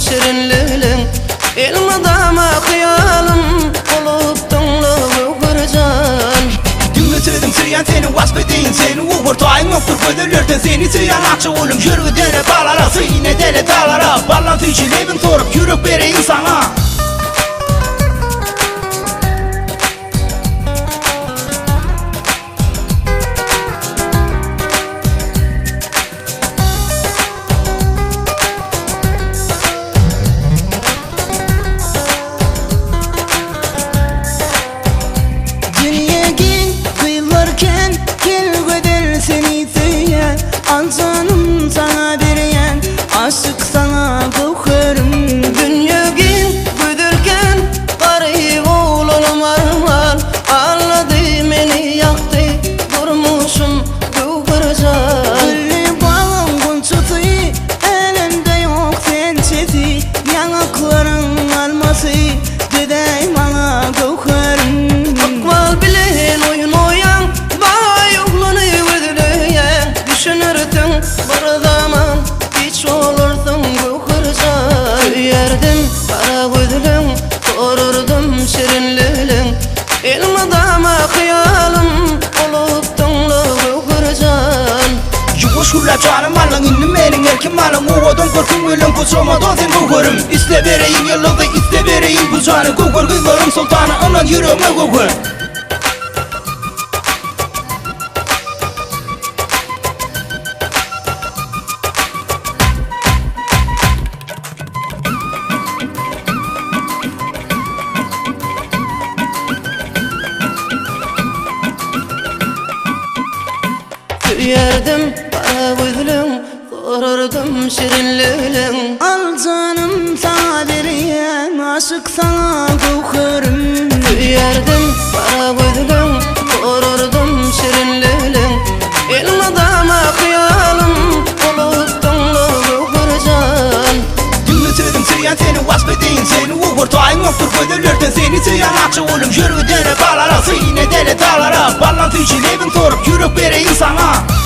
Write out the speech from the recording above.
şirinliğin ilmadama kıyalım olup tonluğu kırcan. Dümütüdüm süryan seni vasfedin seni uğurtayın yoktur ködürlerden seni süryan akça olum yürüdene bağlara sıyne dele dağlara bağlantı için evin sorup yürük vereyim sana. Canım sana direyen aşık sana kokarım. Dünyagin güdürken garip oğlum arman anladı beni yaktı durmuşum kıvırcan. Gülü balım gunçutu elinde yok sençesi yanakların alması dedey bana kokarım. Akval bilen oyun oyan bana yokluğunu güdülüyen düşünürdün bir zaman hiç olurdun kıvırcan. Yerdim kara güdülün korurdum şirinliğin ilmadama kıyalım olup tonluğu kırcan. Yuvuş hurla canım alın indim elin erkim alın uğudum korkum ölüm kusamadan sen kokarım. İste vereyim yıllığı iste vereyim bu canı kokar kıylarım sultanı anan yüreğime kokar. Yerdim kara güdülün korurdum şirinliğin. Al canım sana direyen aşık sana kokarım. Yerdim kara güdülün korurdum şirinliğin ilmadama kıyalım olup tonluğu kırcan. Dümütüdüm süryan seni vasfedin seni uğurtayın yoktur ködürlerden seni süryan akça olum yürüdene bağlara sıyne dele dağlara bağlantı için evin sorup yürük vereyim sana.